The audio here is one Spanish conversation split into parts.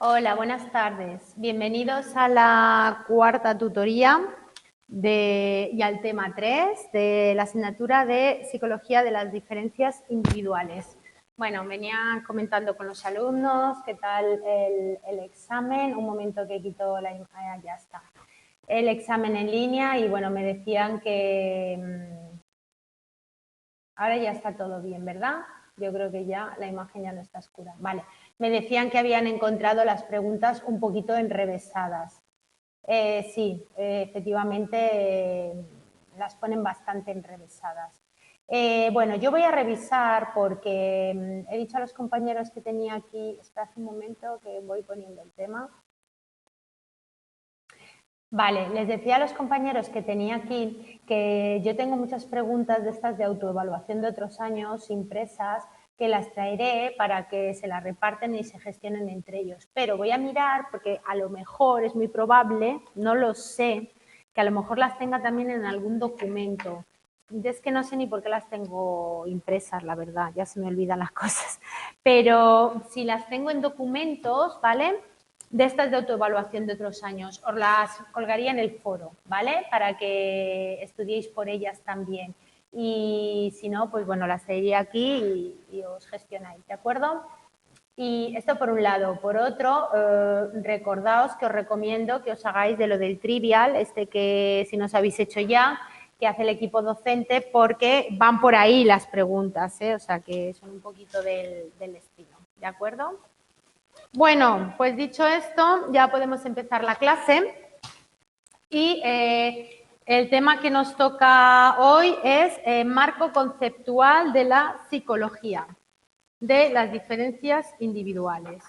Hola, buenas tardes. Bienvenidos a la cuarta tutoría y al tema 3 de la asignatura de Psicología de las Diferencias Individuales. Bueno, venía comentando con los alumnos qué tal el examen. Un momento que quito la imagen, ya está. El examen en línea y bueno, me decían que ahora ya está todo bien, ¿verdad? Yo creo que ya la imagen ya no está oscura. Vale. Me decían que habían encontrado las preguntas un poquito enrevesadas. Sí, efectivamente las ponen bastante enrevesadas. Bueno, yo voy a revisar porque he dicho a los compañeros que tenía aquí, espera un momento que voy poniendo el tema. Vale, les decía a los compañeros que tenía aquí que yo tengo muchas preguntas de estas de autoevaluación de otros años impresas que las traeré para que se las reparten y se gestionen entre ellos. Pero voy a mirar porque a lo mejor es muy probable, no lo sé, que a lo mejor las tenga también en algún documento. Es que no sé ni por qué las tengo impresas, la verdad, ya se me olvidan las cosas. Pero si las tengo en documentos, ¿vale?, de estas de autoevaluación de otros años, os las colgaría en el foro, ¿vale?, para que estudiéis por ellas también. Y si no, pues bueno, las traería aquí y os gestionáis, ¿de acuerdo? Y esto por un lado. Por otro, recordaos que os recomiendo que os hagáis de lo del trivial, que si no os habéis hecho ya, que hace el equipo docente, porque van por ahí las preguntas, o sea que son un poquito del estilo, ¿de acuerdo? Bueno, pues dicho esto, ya podemos empezar la clase y el tema que nos toca hoy es marco conceptual de la psicología de las diferencias individuales.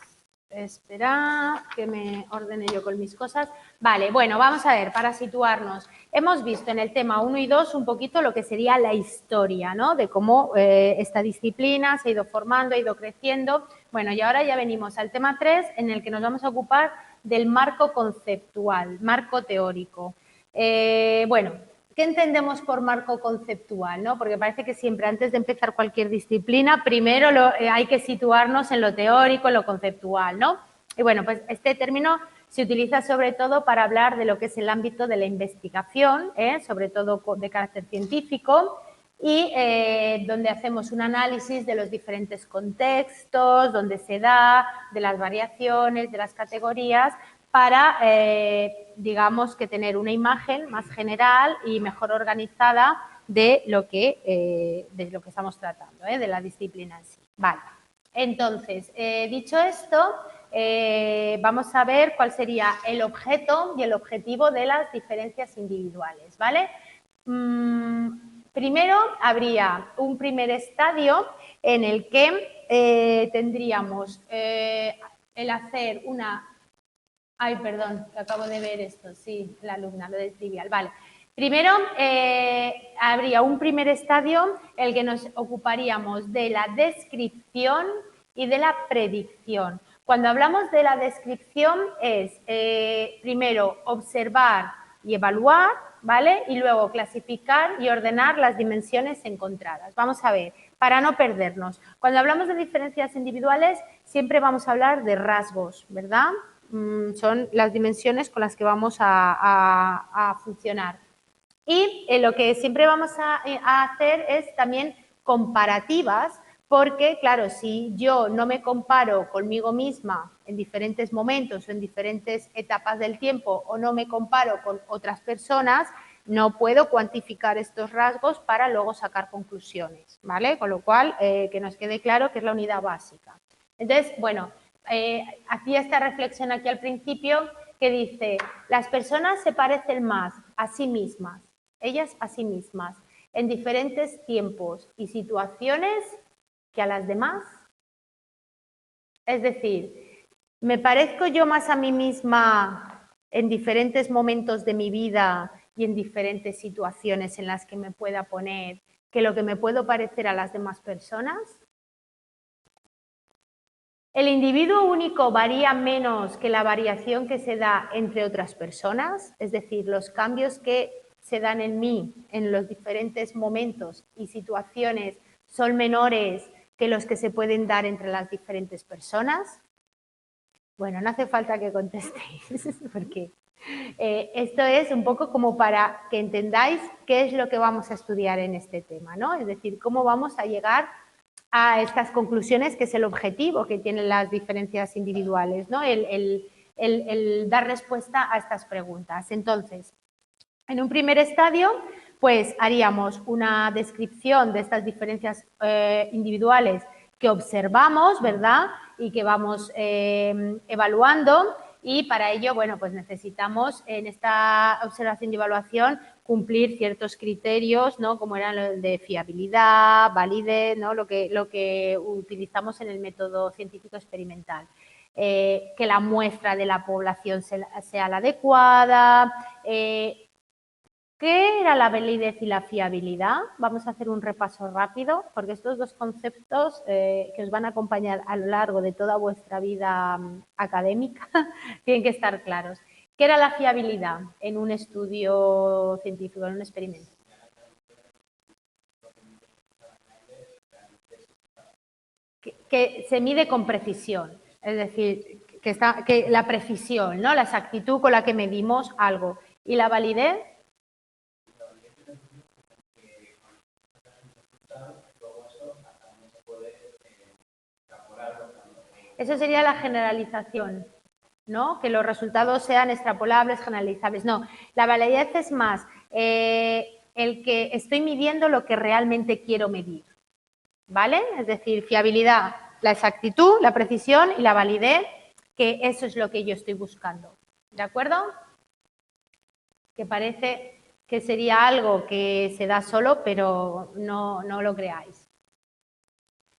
Espera que me ordene yo con mis cosas. Vale, bueno, vamos a ver, para situarnos. Hemos visto en el tema 1 y 2 un poquito lo que sería la historia, ¿no?, de cómo esta disciplina se ha ido formando, ha ido creciendo. Bueno, y ahora ya venimos al tema 3, en el que nos vamos a ocupar del marco conceptual, marco teórico. Bueno, ¿qué entendemos por marco conceptual, no? Porque parece que siempre antes de empezar cualquier disciplina, primero hay que situarnos en lo teórico, en lo conceptual, ¿no? Y bueno, pues este término se utiliza sobre todo para hablar de lo que es el ámbito de la investigación, sobre todo de carácter científico, y donde hacemos un análisis de los diferentes contextos, donde se da, de las variaciones, de las categorías, para, digamos, que tener una imagen más general y mejor organizada de lo que estamos tratando, de la disciplina en sí. Vale. Entonces, dicho esto, vamos a ver cuál sería el objeto y el objetivo de las diferencias individuales, ¿vale? Primero, habría un primer estadio en el que tendríamos el hacer una... Ay, perdón, que acabo de ver esto, sí, la alumna, lo del trivial, vale. Primero, habría un primer estadio en el que nos ocuparíamos de la descripción y de la predicción. Cuando hablamos de la descripción es, primero, observar y evaluar, ¿vale? Y luego clasificar y ordenar las dimensiones encontradas. Vamos a ver, para no perdernos. Cuando hablamos de diferencias individuales, siempre vamos a hablar de rasgos, ¿verdad? Son las dimensiones con las que vamos a funcionar. Y lo que siempre vamos a hacer es también comparativas, porque, claro, si yo no me comparo conmigo misma en diferentes momentos o en diferentes etapas del tiempo, o no me comparo con otras personas, no puedo cuantificar estos rasgos para luego sacar conclusiones, ¿vale? Con lo cual, que nos quede claro que es la unidad básica. Entonces, bueno, hacía esta reflexión aquí al principio que dice, las personas se parecen más a sí mismas, ellas a sí mismas, en diferentes tiempos y situaciones que a las demás. Es decir, ¿me parezco yo más a mí misma en diferentes momentos de mi vida y en diferentes situaciones en las que me pueda poner que lo que me puedo parecer a las demás personas? ¿El individuo único varía menos que la variación que se da entre otras personas? Es decir, los cambios que se dan en mí en los diferentes momentos y situaciones son menores que los que se pueden dar entre las diferentes personas? Bueno, no hace falta que contestéis, porque esto es un poco como para que entendáis qué es lo que vamos a estudiar en este tema, ¿no? Es decir, cómo vamos a llegar a estas conclusiones, que es el objetivo que tienen las diferencias individuales, ¿no? El dar respuesta a estas preguntas. Entonces, en un primer estadio, pues haríamos una descripción de estas diferencias individuales que observamos, ¿verdad? Y que vamos evaluando, y para ello, bueno, pues necesitamos en esta observación y evaluación cumplir ciertos criterios, ¿no? Como eran los de fiabilidad, validez, ¿no? Lo que utilizamos en el método científico experimental. Que la muestra de la población sea la adecuada. ¿Qué era la validez y la fiabilidad? Vamos a hacer un repaso rápido, porque estos dos conceptos que os van a acompañar a lo largo de toda vuestra vida académica tienen que estar claros. ¿Qué era la fiabilidad en un estudio científico, en un experimento? Que se mide con precisión, es decir, que la precisión, ¿no? La exactitud con la que medimos algo. ¿Y la validez? Eso sería la generalización, ¿no? Que los resultados sean extrapolables, generalizables. No, la validez es más el que estoy midiendo lo que realmente quiero medir, ¿vale? Es decir, fiabilidad, la exactitud, la precisión y la validez, que eso es lo que yo estoy buscando, ¿de acuerdo? Que parece que sería algo que se da solo, pero no lo creáis.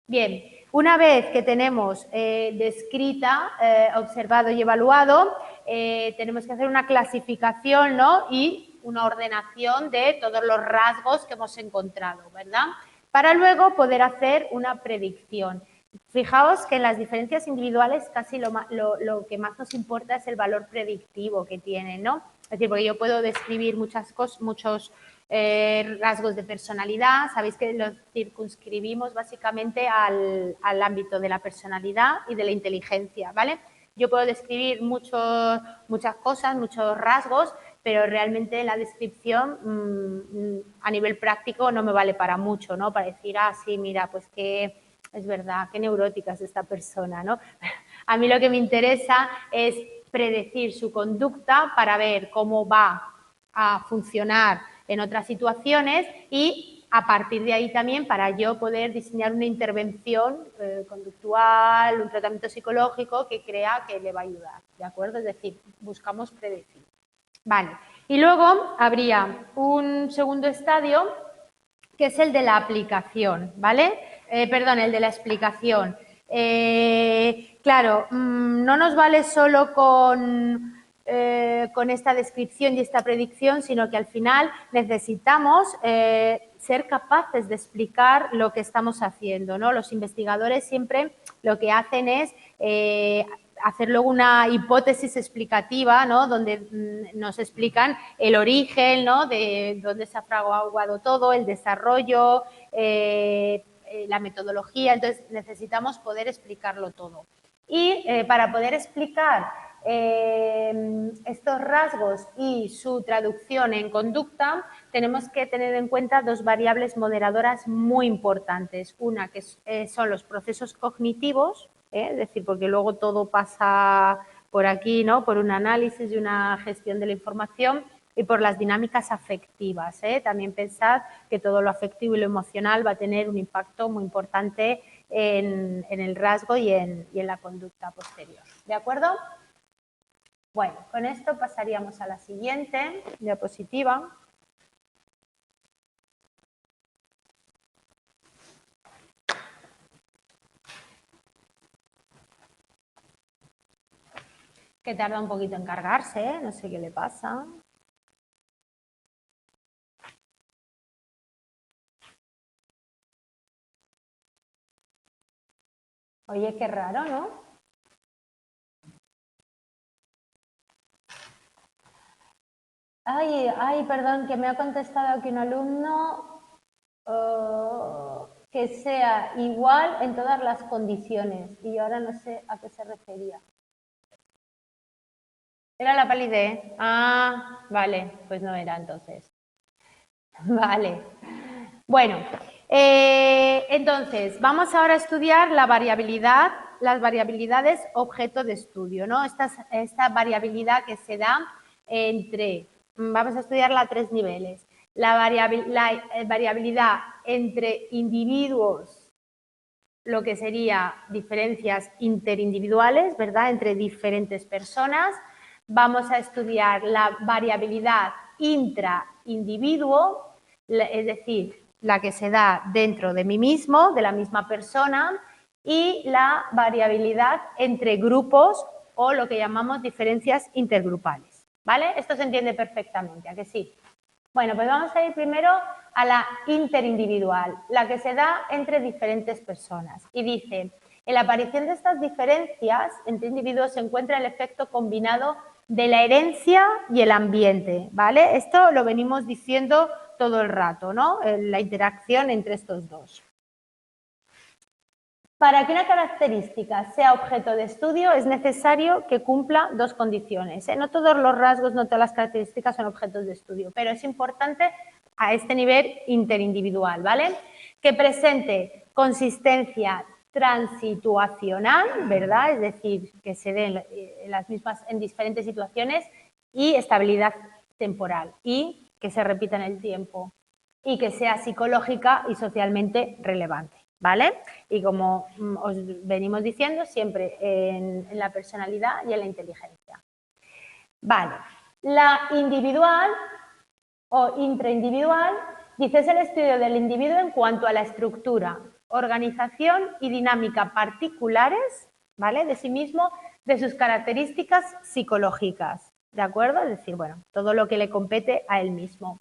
Bien, una vez que tenemos descrita, observado y evaluado, tenemos que hacer una clasificación, ¿no? Y una ordenación de todos los rasgos que hemos encontrado, ¿verdad? Para luego poder hacer una predicción. Fijaos que en las diferencias individuales casi lo que más nos importa es el valor predictivo que tienen, ¿no? Es decir, porque yo puedo describir muchos rasgos de personalidad. Sabéis que los circunscribimos básicamente al ámbito de la personalidad y de la inteligencia, ¿vale? Yo puedo describir muchas cosas, muchos rasgos, pero realmente la descripción a nivel práctico no me vale para mucho, ¿no? Para decir, ah, sí, mira, pues que es verdad, qué neurótica es esta persona, ¿no? A mí lo que me interesa es predecir su conducta para ver cómo va a funcionar en otras situaciones y a partir de ahí también para yo poder diseñar una intervención conductual, un tratamiento psicológico que crea que le va a ayudar, ¿de acuerdo? Es decir, buscamos predecir. Vale, y luego habría un segundo estadio que es el de la aplicación, ¿vale? Perdón, el de la explicación. Claro, no nos vale solo con esta descripción y esta predicción, sino que al final necesitamos ser capaces de explicar lo que estamos haciendo, ¿no? Los investigadores siempre lo que hacen es hacer luego una hipótesis explicativa, ¿no? Donde nos explican el origen, ¿no? De dónde se ha fraguado todo, el desarrollo, la metodología. Entonces necesitamos poder explicarlo todo. Y para poder explicar estos rasgos y su traducción en conducta, tenemos que tener en cuenta dos variables moderadoras muy importantes. Una que son los procesos cognitivos, es decir, porque luego todo pasa por aquí, ¿no? Por un análisis y una gestión de la información, y por las dinámicas afectivas. También pensad que todo lo afectivo y lo emocional va a tener un impacto muy importante en el rasgo y en la conducta posterior. ¿De acuerdo? Bueno, con esto pasaríamos a la siguiente diapositiva. Que tarda un poquito en cargarse, ¿eh? No sé qué le pasa. Oye, qué raro, ¿no? Ay, perdón, que me ha contestado aquí un alumno que sea igual en todas las condiciones. Y ahora no sé a qué se refería. ¿Era la palidez? Ah, vale, pues no era entonces. Vale. Bueno, entonces, vamos ahora a estudiar la variabilidad, las variabilidades objeto de estudio, ¿no? Esta variabilidad que se da entre, vamos a estudiarla a 3 niveles. La variabilidad entre individuos, lo que sería diferencias interindividuales, ¿verdad? Entre diferentes personas. Vamos a estudiar la variabilidad intraindividuo, es decir, la que se da dentro de mí mismo, de la misma persona, y la variabilidad entre grupos o lo que llamamos diferencias intergrupales, ¿vale? Esto se entiende perfectamente, ¿a que sí? Bueno, pues vamos a ir primero a la interindividual, la que se da entre diferentes personas. Y dice, en la aparición de estas diferencias entre individuos se encuentra el efecto combinado de la herencia y el ambiente, ¿vale? Esto lo venimos diciendo todo el rato, ¿no? La interacción entre estos dos. Para que una característica sea objeto de estudio es necesario que cumpla dos condiciones. No todos los rasgos, no todas las características son objetos de estudio, pero es importante a este nivel interindividual, ¿vale? Que presente consistencia transituacional, ¿verdad? Es decir, que se den las mismas en diferentes situaciones y estabilidad temporal y que se repita en el tiempo y que sea psicológica y socialmente relevante. ¿Vale? Y como os venimos diciendo, siempre en la personalidad y en la inteligencia. Vale. La individual o intraindividual, dice, es el estudio del individuo en cuanto a la estructura, organización y dinámica particulares, ¿vale? De sí mismo, de sus características psicológicas, ¿de acuerdo? Es decir, bueno, todo lo que le compete a él mismo.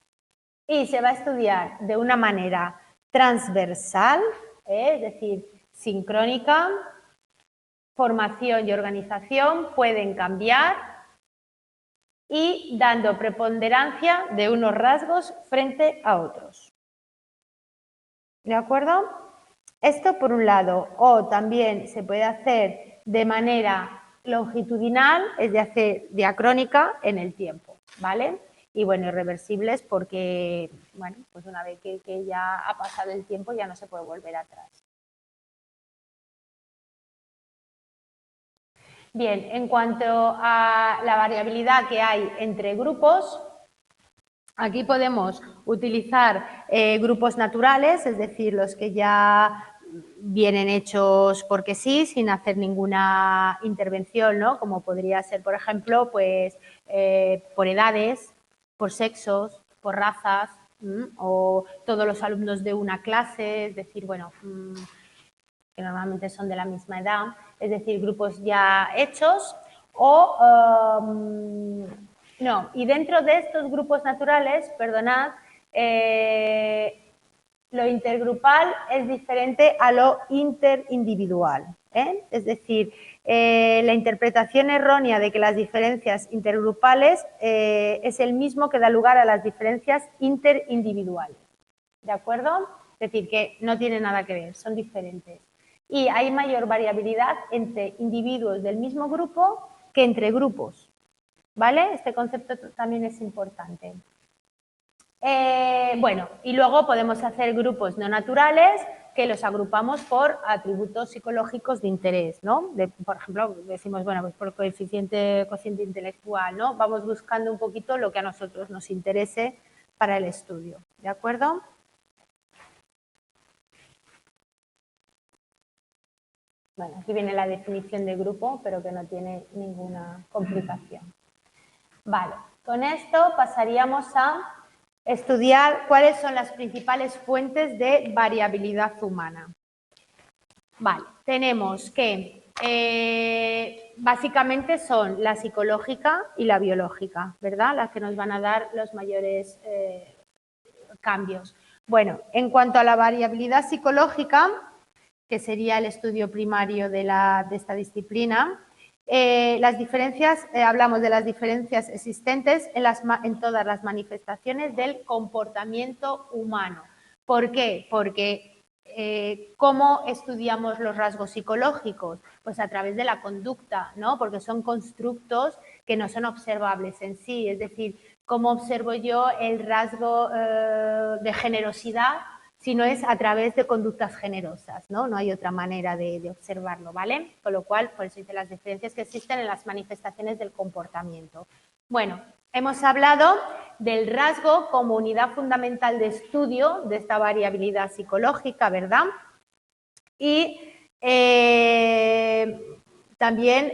Y se va a estudiar de una manera transversal, es decir, sincrónica, formación y organización pueden cambiar y dando preponderancia de unos rasgos frente a otros. ¿De acuerdo? Esto por un lado, o también se puede hacer de manera longitudinal, es decir, diacrónica en el tiempo, ¿vale? Y bueno, irreversibles porque, bueno, pues una vez que ya ha pasado el tiempo ya no se puede volver atrás. Bien, en cuanto a la variabilidad que hay entre grupos, aquí podemos utilizar grupos naturales, es decir, los que ya vienen hechos porque sí, sin hacer ninguna intervención, ¿no? Como podría ser, por ejemplo, pues por edades, por sexos, por razas, o todos los alumnos de una clase, es decir, bueno, que normalmente son de la misma edad, es decir, grupos ya hechos, o no, y dentro de estos grupos naturales, perdonad, lo intergrupal es diferente a lo interindividual, ¿eh? Es decir, la interpretación errónea de que las diferencias intergrupales es el mismo que da lugar a las diferencias interindividuales, ¿de acuerdo? Es decir, que no tiene nada que ver, son diferentes. Y hay mayor variabilidad entre individuos del mismo grupo que entre grupos, ¿vale? Este concepto también es importante. Bueno, y luego podemos hacer grupos no naturales que los agrupamos por atributos psicológicos de interés, ¿no? Por ejemplo, decimos, bueno, pues por cociente intelectual, ¿no? Vamos buscando un poquito lo que a nosotros nos interese para el estudio, ¿de acuerdo? Bueno, aquí viene la definición de grupo, pero que no tiene ninguna complicación. Vale, con esto pasaríamos a estudiar cuáles son las principales fuentes de variabilidad humana. Vale, tenemos que básicamente son la psicológica y la biológica, ¿verdad? Las que nos van a dar los mayores cambios. Bueno, en cuanto a la variabilidad psicológica, que sería el estudio primario de esta disciplina, las diferencias, hablamos de las diferencias existentes en todas las manifestaciones del comportamiento humano. ¿Por qué? Porque ¿cómo estudiamos los rasgos psicológicos? Pues a través de la conducta, ¿no? Porque son constructos que no son observables en sí. Es decir, ¿cómo observo yo el rasgo de generosidad si no es a través de conductas generosas, ¿no? No hay otra manera de observarlo, ¿vale? Con lo cual, por eso dice las diferencias que existen en las manifestaciones del comportamiento. Bueno, hemos hablado del rasgo como unidad fundamental de estudio de esta variabilidad psicológica, ¿verdad? Y también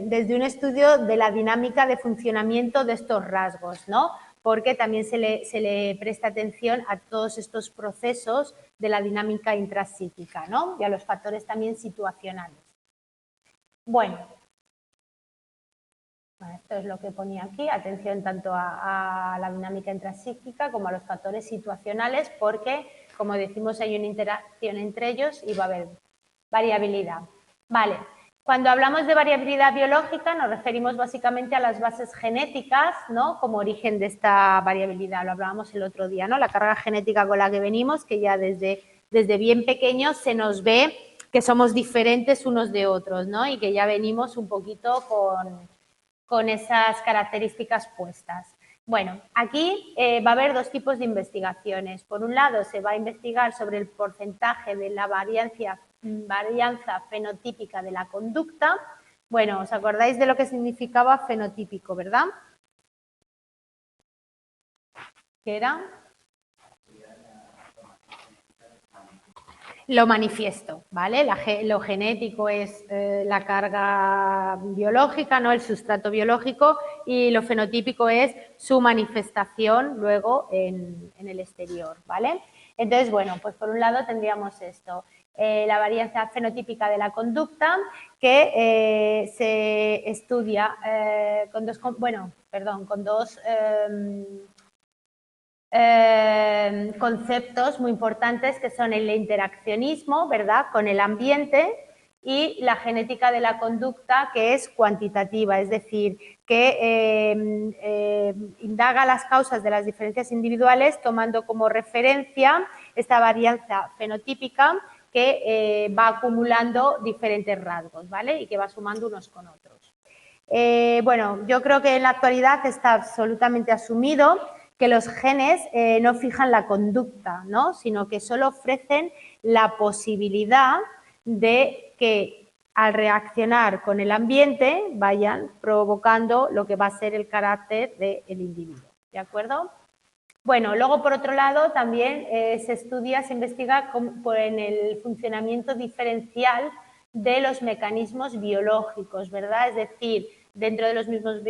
desde un estudio de la dinámica de funcionamiento de estos rasgos, ¿no? Porque también se le presta atención a todos estos procesos de la dinámica intrapsíquica, ¿no? Y a los factores también situacionales. Bueno, esto es lo que ponía aquí, atención tanto a la dinámica intrapsíquica como a los factores situacionales, porque, como decimos, hay una interacción entre ellos y va a haber variabilidad. Vale, cuando hablamos de variabilidad biológica nos referimos básicamente a las bases genéticas, ¿no? Como origen de esta variabilidad, lo hablábamos el otro día, ¿no? La carga genética con la que venimos, que ya desde bien pequeños se nos ve que somos diferentes unos de otros, ¿no? Y que ya venimos un poquito con esas características puestas. Bueno, aquí va a haber dos tipos de investigaciones. Por un lado, se va a investigar sobre el porcentaje de la varianza fenotípica de la conducta. Bueno, ¿os acordáis de lo que significaba fenotípico, verdad? ¿Qué era? Lo manifiesto, ¿vale? Lo genético es la carga biológica, ¿no? El sustrato biológico, y lo fenotípico es su manifestación luego en el exterior, ¿vale? Entonces, bueno, pues por un lado tendríamos esto, la varianza fenotípica de la conducta, que se estudia con dos conceptos muy importantes, que son el interaccionismo, ¿verdad?, con el ambiente, y la genética de la conducta, que es cuantitativa, es decir, que indaga las causas de las diferencias individuales tomando como referencia esta varianza fenotípica que va acumulando diferentes rasgos, ¿vale?, y que va sumando unos con otros. Bueno, yo creo que en la actualidad está absolutamente asumido que los genes no fijan la conducta, ¿no?, sino que solo ofrecen la posibilidad de que al reaccionar con el ambiente vayan provocando lo que va a ser el carácter del individuo, ¿de acuerdo? Bueno, luego por otro lado también se investiga en el funcionamiento diferencial de los mecanismos biológicos, ¿verdad? Es decir, dentro de los mismos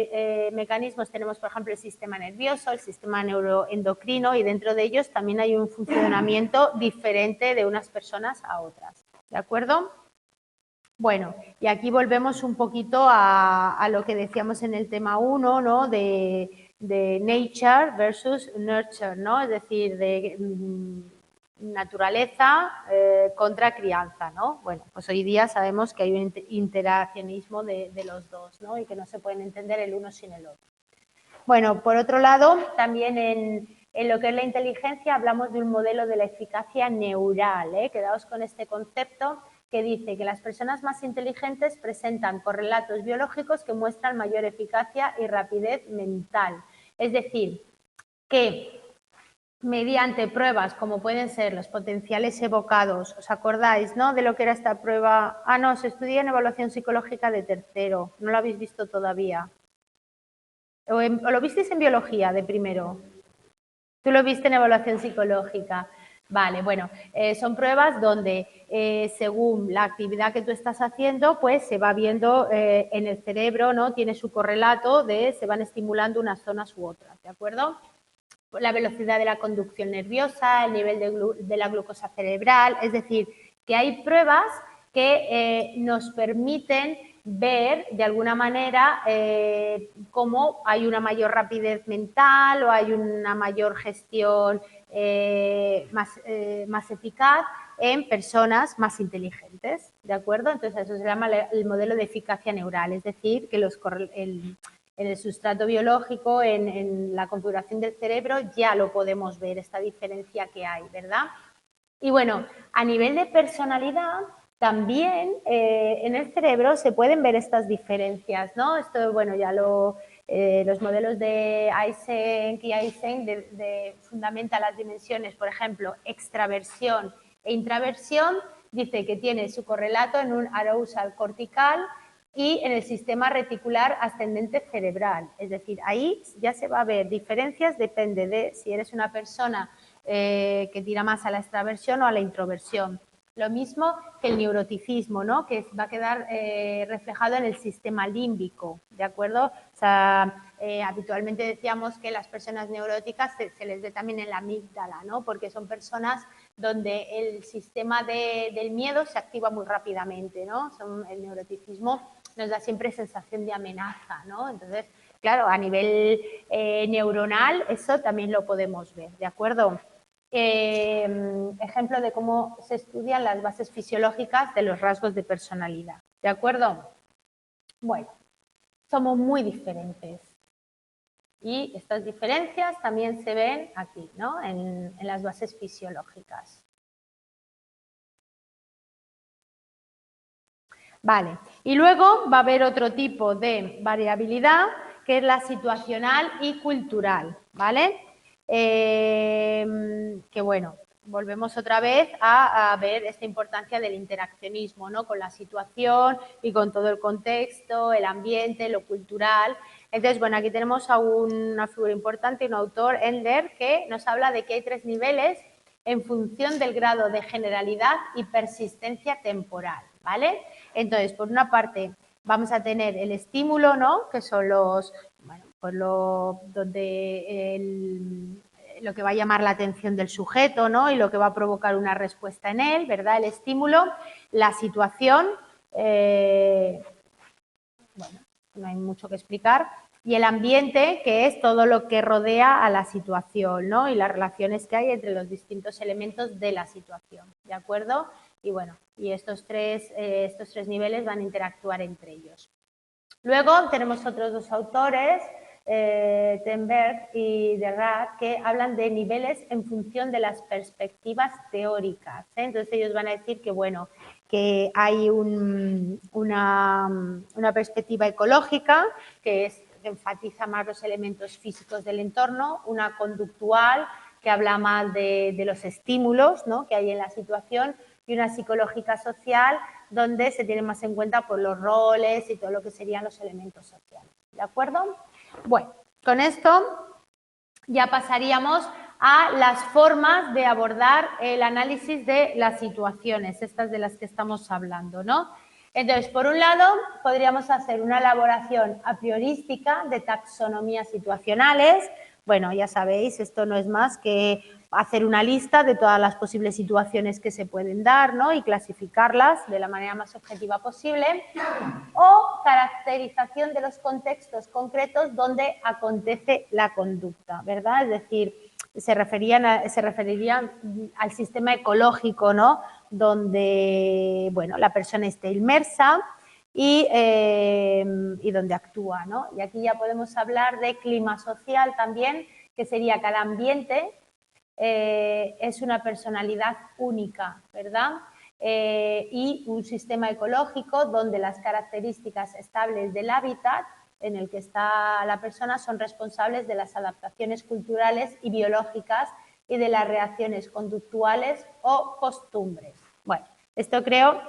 mecanismos tenemos, por ejemplo, el sistema nervioso, el sistema neuroendocrino, y dentro de ellos también hay un funcionamiento diferente de unas personas a otras, ¿de acuerdo? Bueno, y aquí volvemos un poquito a lo que decíamos en el tema 1, ¿no?, de nature versus nurture, ¿no? Es decir, de naturaleza contra crianza, ¿no? Bueno, pues hoy día sabemos que hay un interaccionismo de los dos, ¿no?, y que no se pueden entender el uno sin el otro. Bueno, por otro lado, también en lo que es la inteligencia hablamos de un modelo de la eficacia neural, ¿eh? Quedaos con este concepto, que dice que las personas más inteligentes presentan correlatos biológicos que muestran mayor eficacia y rapidez mental. Es decir, que mediante pruebas como pueden ser los potenciales evocados, ¿os acordáis, no?, de lo que era esta prueba? Ah, no, se estudia en evaluación psicológica de tercero, no lo habéis visto todavía. ¿O lo visteis en biología de primero? Tú lo viste en evaluación psicológica. Vale, bueno, son pruebas donde según la actividad que tú estás haciendo, pues se va viendo en el cerebro, ¿no?, tiene su correlato se van estimulando unas zonas u otras, ¿de acuerdo? La velocidad de la conducción nerviosa, el nivel de la glucosa cerebral, es decir, que hay pruebas que nos permiten ver de alguna manera cómo hay una mayor rapidez mental o hay una mayor gestión más eficaz en personas más inteligentes, ¿de acuerdo? Entonces eso se llama el modelo de eficacia neural, es decir, que en el sustrato biológico, en la configuración del cerebro, ya lo podemos ver, esta diferencia que hay, ¿verdad? Y bueno, a nivel de personalidad, también en el cerebro se pueden ver estas diferencias, ¿no? Esto, bueno, ya los modelos de Eysenck y Eysenck fundamentan las dimensiones, por ejemplo, extraversión e intraversión, dice que tiene su correlato en un arousal cortical y en el sistema reticular ascendente cerebral. Es decir, ahí ya se va a ver diferencias, depende de si eres una persona que tira más a la extraversión o a la introversión. Lo mismo que el neuroticismo, ¿no? Que va a quedar reflejado en el sistema límbico, ¿de acuerdo? O sea, habitualmente decíamos que las personas neuróticas se les ve también en la amígdala, ¿no? Porque son personas donde el sistema del miedo se activa muy rápidamente, ¿no? El neuroticismo nos da siempre sensación de amenaza, ¿no? Entonces, claro, a nivel neuronal eso también lo podemos ver, ¿de acuerdo? Ejemplo de cómo se estudian las bases fisiológicas de los rasgos de personalidad, ¿de acuerdo? Bueno, somos muy diferentes y estas diferencias también se ven aquí, ¿no? En las bases fisiológicas. Vale, y luego va a haber otro tipo de variabilidad que es la situacional y cultural, ¿vale? Que bueno, volvemos otra vez a ver esta importancia del interaccionismo, ¿no? Con la situación y con todo el contexto, el ambiente, lo cultural. Entonces, bueno, aquí tenemos a una figura importante, un autor, Endler, que nos habla de que hay 3 niveles en función del grado de generalidad y persistencia temporal, ¿vale? Entonces, por una parte, vamos a tener el estímulo, ¿no? Que son los, bueno, pues lo que va a llamar la atención del sujeto, ¿no? Y lo que va a provocar una respuesta en él, ¿verdad? El estímulo, la situación, bueno, no hay mucho que explicar, y el ambiente, que es todo lo que rodea a la situación, ¿no? Y las relaciones que hay entre los distintos elementos de la situación, ¿de acuerdo? Y bueno, y estos tres niveles van a interactuar entre ellos. Luego tenemos otros 2 autores, Tenberg y Derrat, que hablan de niveles en función de las perspectivas teóricas, ¿eh? Entonces ellos van a decir que, bueno, que hay una perspectiva ecológica que enfatiza más los elementos físicos del entorno, una conductual que habla más de los estímulos, ¿no? Que hay en la situación, y una psicológica social donde se tiene más en cuenta por los roles y todo lo que serían los elementos sociales. ¿De acuerdo? Bueno, con esto ya pasaríamos a las formas de abordar el análisis de las situaciones, estas de las que estamos hablando, ¿no? Entonces, por un lado, podríamos hacer una elaboración a priorística de taxonomías situacionales. Bueno, ya sabéis, esto no es más que hacer una lista de todas las posibles situaciones que se pueden dar, ¿no? Y clasificarlas de la manera más objetiva posible. O caracterización de los contextos concretos donde acontece la conducta, ¿verdad? Es decir, se referirían al sistema ecológico, ¿no? Donde, bueno, la persona esté inmersa y donde actúa, ¿no? Y aquí ya podemos hablar de clima social también, que sería cada ambiente es una personalidad única, ¿verdad? Y un sistema ecológico donde las características estables del hábitat en el que está la persona son responsables de las adaptaciones culturales y biológicas y de las reacciones conductuales o costumbres. Bueno, esto creo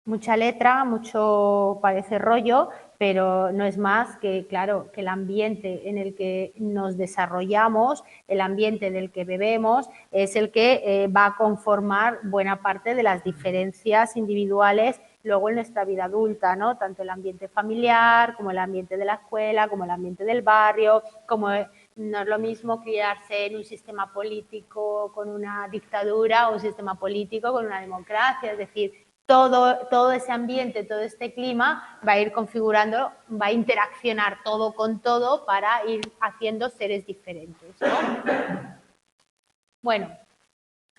mucha letra, mucho parece rollo, pero no es más que, claro, que el ambiente en el que nos desarrollamos, el ambiente del que bebemos, es el que va a conformar buena parte de las diferencias individuales luego en nuestra vida adulta, ¿no? Tanto el ambiente familiar, como el ambiente de la escuela, como el ambiente del barrio, como no es lo mismo criarse en un sistema político con una dictadura o un sistema político con una democracia, es decir, todo ese ambiente, todo este clima va a ir configurando, va a interaccionar todo con todo para ir haciendo seres diferentes, ¿no? Bueno,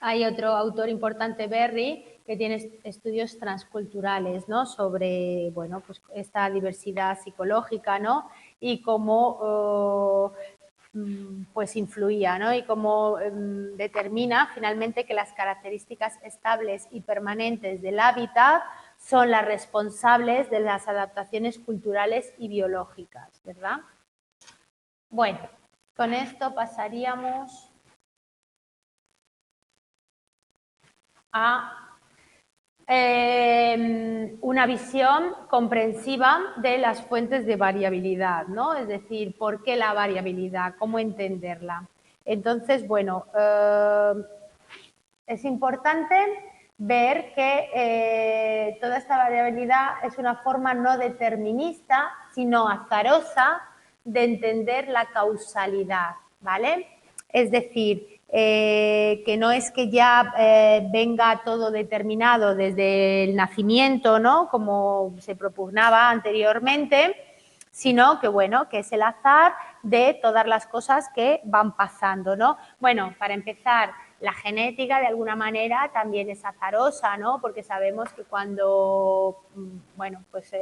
hay otro autor importante, Berry, que tiene estudios transculturales, ¿no? Sobre, bueno, pues esta diversidad psicológica, ¿no? Y cómo pues influía, ¿no? Y cómo determina finalmente que las características estables y permanentes del hábitat son las responsables de las adaptaciones culturales y biológicas, ¿verdad? Bueno, con esto pasaríamos a una visión comprensiva de las fuentes de variabilidad, ¿no? Es decir, ¿por qué la variabilidad? ¿Cómo entenderla? Entonces, bueno, es importante ver que toda esta variabilidad es una forma no determinista, sino azarosa de entender la causalidad, ¿vale? Es decir, que no es que ya venga todo determinado desde el nacimiento, ¿no? Como se propugnaba anteriormente, sino que, bueno, que es el azar de todas las cosas que van pasando, ¿no? Bueno, para empezar, la genética de alguna manera también es azarosa, ¿no? Porque sabemos que cuando, bueno, pues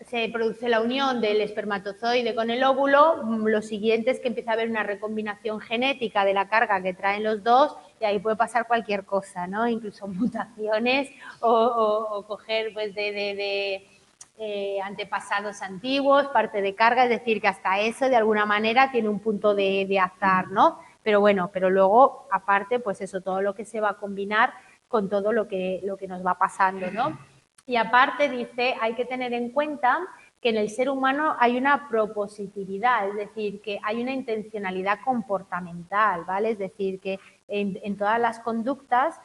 se produce la unión del espermatozoide con el óvulo, lo siguiente es que empieza a haber una recombinación genética de la carga que traen los dos y ahí puede pasar cualquier cosa, ¿no? Incluso mutaciones o coger pues antepasados antiguos, parte de carga, es decir, que hasta eso de alguna manera tiene un punto de azar, ¿no? Pero bueno, pero luego, aparte, pues eso, todo lo que se va a combinar con todo lo que nos va pasando, ¿no? Y aparte dice, hay que tener en cuenta que en el ser humano hay una propositividad, es decir, que hay una intencionalidad comportamental, ¿vale? Es decir, que en todas las conductas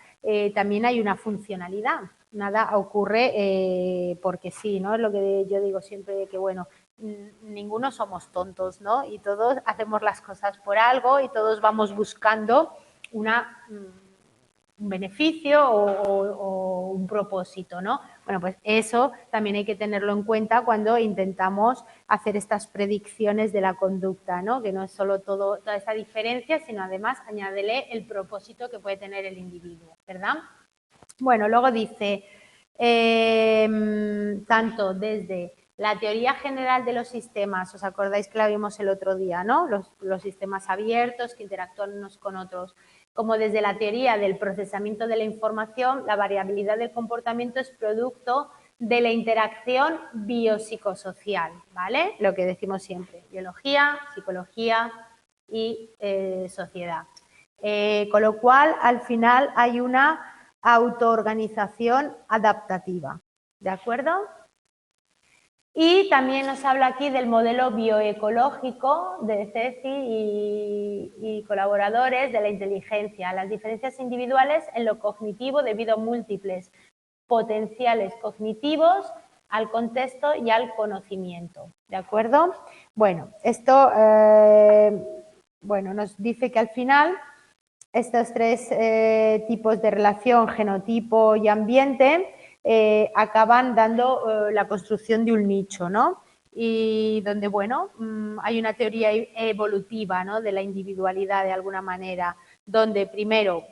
también hay una funcionalidad. Nada ocurre porque sí, ¿no? Es lo que yo digo siempre, que bueno, ninguno somos tontos, ¿no? Y todos hacemos las cosas por algo y todos vamos buscando un beneficio o un propósito, ¿no? Bueno, pues eso también hay que tenerlo en cuenta cuando intentamos hacer estas predicciones de la conducta, ¿no? Que no es solo toda esa diferencia, sino además añádele el propósito que puede tener el individuo, ¿verdad? Bueno, luego dice, tanto desde la teoría general de los sistemas, ¿os acordáis que la vimos el otro día, ¿no? Los sistemas abiertos que interactúan unos con otros, como desde la teoría del procesamiento de la información, la variabilidad del comportamiento es producto de la interacción biopsicosocial, ¿vale? Lo que decimos siempre, biología, psicología y sociedad. Con lo cual, al final hay una autoorganización adaptativa, ¿de acuerdo? Y también nos habla aquí del modelo bioecológico de Ceci y colaboradores de la inteligencia, las diferencias individuales en lo cognitivo debido a múltiples potenciales cognitivos al contexto y al conocimiento, ¿de acuerdo? Bueno, esto bueno, nos dice que al final estos tres tipos de relación, genotipo y ambiente, acaban dando la construcción de un nicho, ¿no? Y donde, bueno, hay una teoría evolutiva, ¿no? De la individualidad de alguna manera, donde primero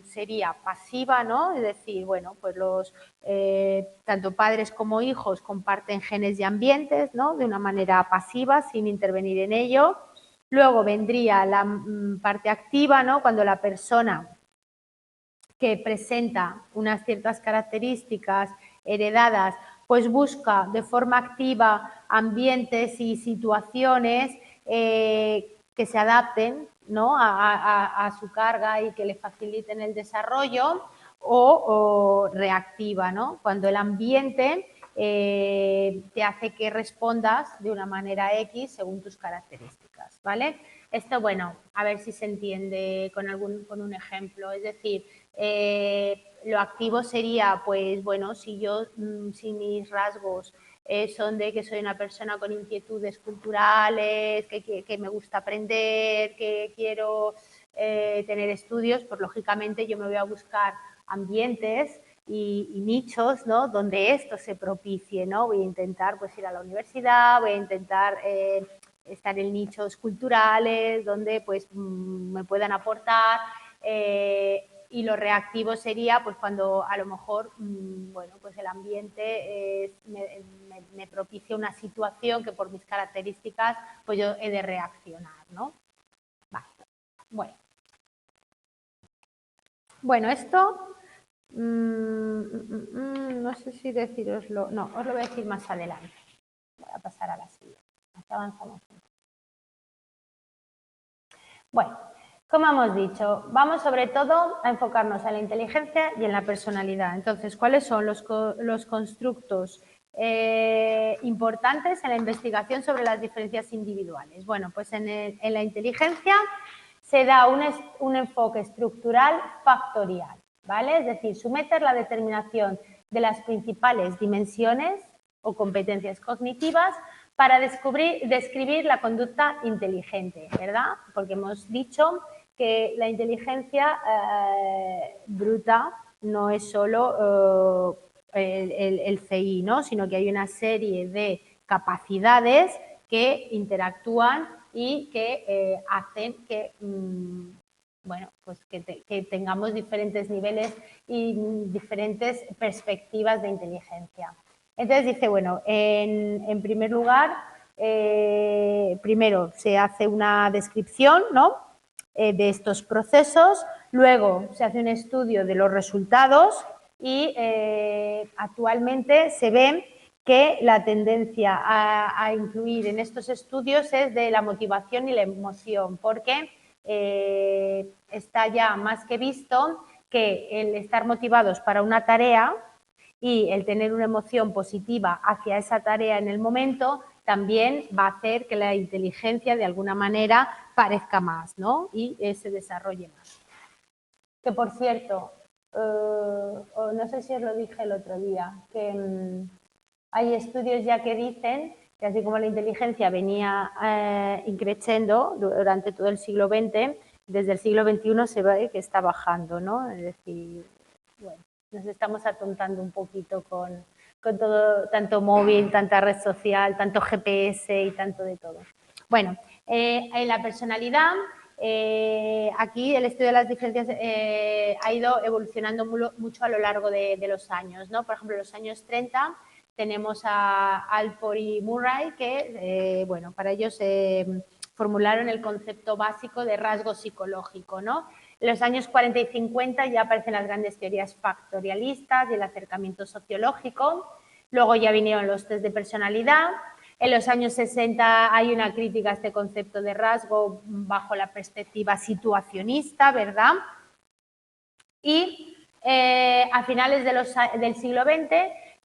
sería pasiva, ¿no? Es decir, bueno, pues tanto padres como hijos comparten genes y ambientes, ¿no? De una manera pasiva, sin intervenir en ello. Luego vendría la parte activa, ¿no? Cuando la persona que presenta unas ciertas características heredadas, pues busca de forma activa ambientes y situaciones que se adapten, ¿no? a su carga y que le faciliten el desarrollo, o reactiva, ¿no? Cuando el ambiente te hace que respondas de una manera X según tus características, ¿vale? Esto, bueno, a ver si se entiende con un ejemplo. Es decir, lo activo sería, pues, bueno, si mis rasgos son de que soy una persona con inquietudes culturales, que me gusta aprender, que quiero tener estudios, pues lógicamente yo me voy a buscar ambientes y nichos, ¿no? Donde esto se propicie, ¿no? Voy a intentar pues ir a la universidad, voy a intentar estar en nichos culturales donde pues me puedan aportar y lo reactivo sería pues cuando a lo mejor bueno, pues el ambiente me propicia una situación que por mis características pues yo he de reaccionar, ¿no? Vale. Bueno, esto no sé si deciroslo, no, os lo voy a decir más adelante. Voy a pasar a la siguiente. Aquí avanzamos. Bueno, como hemos dicho, vamos sobre todo a enfocarnos en la inteligencia y en la personalidad. Entonces, ¿cuáles son los constructos importantes en la investigación sobre las diferencias individuales? Bueno, pues en la inteligencia se da un enfoque estructural factorial, ¿vale? Es decir, someter la determinación de las principales dimensiones o competencias cognitivas para describir la conducta inteligente, ¿verdad? Porque hemos dicho que la inteligencia bruta no es solo el CI, ¿no? Sino que hay una serie de capacidades que interactúan y que hacen que bueno, pues que tengamos diferentes niveles y diferentes perspectivas de inteligencia. Entonces dice, bueno, en primer lugar, primero se hace una descripción, ¿no? De estos procesos, luego se hace un estudio de los resultados y actualmente se ve que la tendencia a incluir en estos estudios es de la motivación y la emoción, porque está ya más que visto que el estar motivados para una tarea y el tener una emoción positiva hacia esa tarea en el momento también va a hacer que la inteligencia de alguna manera parezca más, ¿no? Y se desarrolle más. Que por cierto, no sé si os lo dije el otro día, que hay estudios ya que dicen que así como la inteligencia venía increciendo durante todo el siglo XX, desde el siglo XXI se ve que está bajando, ¿no? Es decir, bueno, nos estamos atontando un poquito con todo, tanto móvil, tanta red social, tanto GPS y tanto de todo. Bueno, en la personalidad, aquí el estudio de las diferencias ha ido evolucionando mucho a lo largo de los años, ¿no? Por ejemplo, en los años 30 tenemos a Alport y Murray que, bueno, para ellos formularon el concepto básico de rasgo psicológico, ¿no? En los años 40 y 50 ya aparecen las grandes teorías factorialistas y el acercamiento sociológico. Luego ya vinieron los test de personalidad. En los años 60 hay una crítica a este concepto de rasgo bajo la perspectiva situacionista, ¿verdad? Y a finales del siglo XX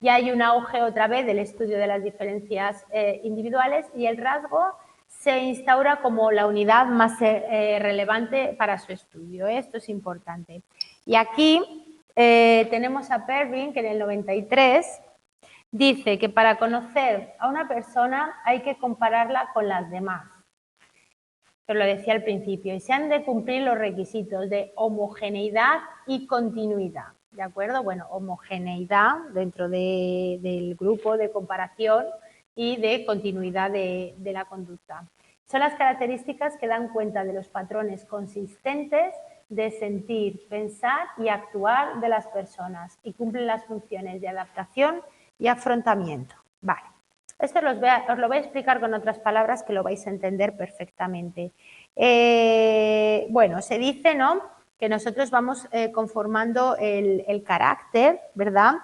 ya hay un auge otra vez del estudio de las diferencias individuales y el rasgo se instaura como la unidad más relevante para su estudio. Esto es importante. Y aquí tenemos a Perrin, que en el 93 dice que para conocer a una persona hay que compararla con las demás. Os lo decía al principio, y se han de cumplir los requisitos de homogeneidad y continuidad. ¿De acuerdo? Bueno, homogeneidad dentro del grupo de comparación y de continuidad de la conducta. Son las características que dan cuenta de los patrones consistentes de sentir, pensar y actuar de las personas y cumplen las funciones de adaptación y afrontamiento. Vale. Esto os lo voy a explicar con otras palabras que lo vais a entender perfectamente. Bueno, se dice, ¿no?, que nosotros vamos conformando el carácter, ¿verdad?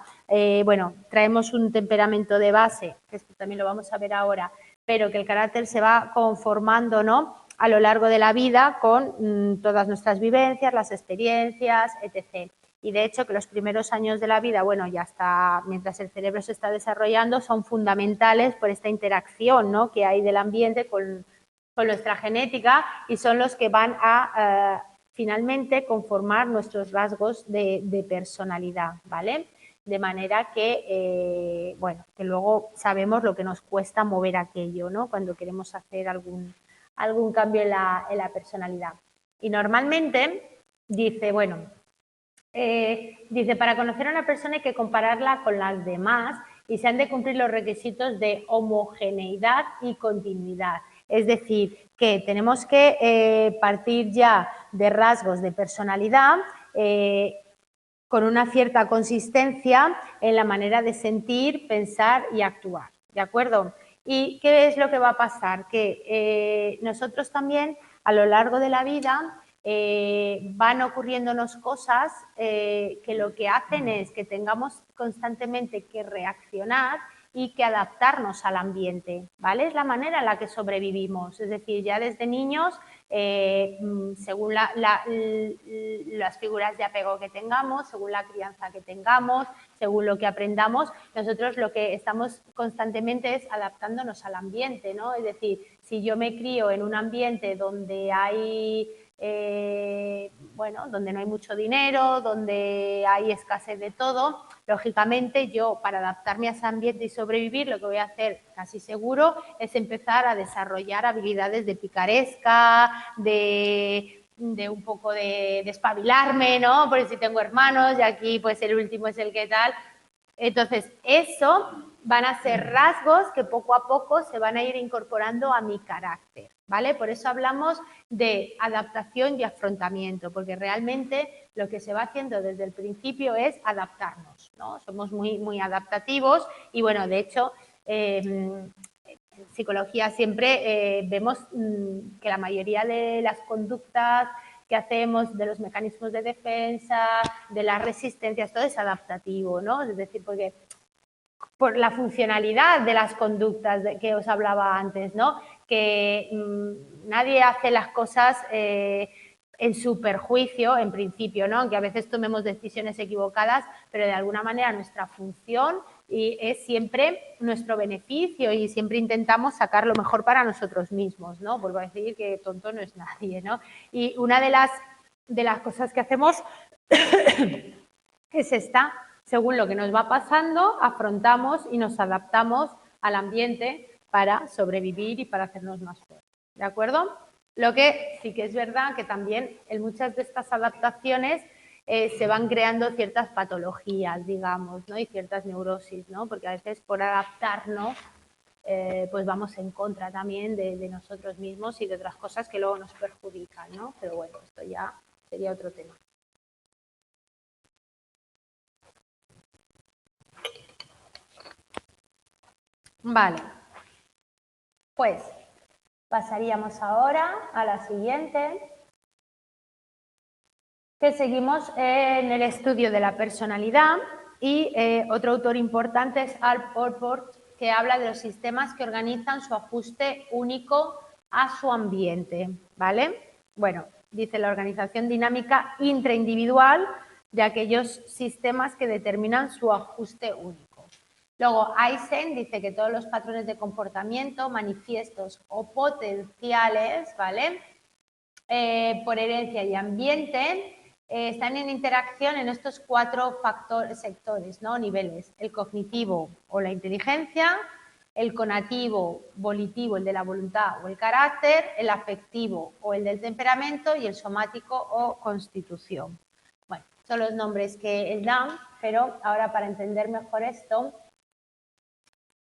Bueno, traemos un temperamento de base, que esto también lo vamos a ver ahora, pero que el carácter se va conformando, ¿no?, a lo largo de la vida con todas nuestras vivencias, las experiencias, etc. Y de hecho que los primeros años de la vida, bueno, ya hasta mientras el cerebro se está desarrollando, son fundamentales por esta interacción, ¿no?, que hay del ambiente con nuestra genética y son los que van a finalmente conformar nuestros rasgos de personalidad, ¿vale? De manera que, bueno, que luego sabemos lo que nos cuesta mover aquello, ¿no?, cuando queremos hacer algún cambio en la personalidad. Y normalmente dice, bueno, dice, para conocer a una persona hay que compararla con las demás y se han de cumplir los requisitos de homogeneidad y continuidad. Es decir, que tenemos que partir ya de rasgos de personalidad con una cierta consistencia en la manera de sentir, pensar y actuar, ¿de acuerdo? ¿Y qué es lo que va a pasar? Que nosotros también a lo largo de la vida van ocurriéndonos cosas que lo que hacen es que tengamos constantemente que reaccionar y que adaptarnos al ambiente, ¿vale? Es la manera en la que sobrevivimos, es decir, ya desde niños, según las figuras de apego que tengamos, según la crianza que tengamos, según lo que aprendamos, nosotros lo que estamos constantemente es adaptándonos al ambiente, ¿no? Es decir, si yo me crío en un ambiente donde hay bueno, donde no hay mucho dinero, donde hay escasez de todo, lógicamente yo para adaptarme a ese ambiente y sobrevivir lo que voy a hacer casi seguro es empezar a desarrollar habilidades de picaresca, de un poco de espabilarme, ¿no? Porque si tengo hermanos y aquí pues el último es el que tal. Entonces, eso van a ser rasgos que poco a poco se van a ir incorporando a mi carácter, ¿vale? Por eso hablamos de adaptación y afrontamiento, porque realmente lo que se va haciendo desde el principio es adaptarnos, ¿no? Somos muy adaptativos y, bueno, de hecho, en psicología siempre vemos que la mayoría de las conductas que hacemos, de los mecanismos de defensa, de las resistencias, todo es adaptativo, ¿no? Es decir, porque por la funcionalidad de las conductas que os hablaba antes, ¿no? Que nadie hace las cosas en su perjuicio, en principio, ¿no? Aunque a veces tomemos decisiones equivocadas, pero de alguna manera nuestra función es siempre nuestro beneficio y siempre intentamos sacar lo mejor para nosotros mismos, ¿no? Vuelvo a decir que tonto no es nadie, ¿no? Y una de las cosas que hacemos es esta, según lo que nos va pasando, afrontamos y nos adaptamos al ambiente para sobrevivir y para hacernos más fuertes, ¿de acuerdo? Lo que sí que es verdad que también en muchas de estas adaptaciones se van creando ciertas patologías, digamos, ¿no? Y ciertas neurosis, ¿no? Porque a veces por adaptarnos pues vamos en contra también de nosotros mismos y de otras cosas que luego nos perjudican, ¿no? Pero bueno, esto ya sería otro tema. Vale, pues pasaríamos ahora a la siguiente, que seguimos en el estudio de la personalidad y otro autor importante es Al Porport, que habla de los sistemas que organizan su ajuste único a su ambiente, ¿vale? Bueno, dice la organización dinámica intraindividual de aquellos sistemas que determinan su ajuste único. Luego, Eisen dice que todos los patrones de comportamiento, manifiestos o potenciales, ¿vale? Por herencia y ambiente, están en interacción en estos 4 sectores, ¿no? Niveles: el cognitivo o la inteligencia, el conativo, volitivo, el de la voluntad o el carácter, el afectivo o el del temperamento y el somático o constitución. Bueno, son los nombres que él da, pero ahora para entender mejor esto,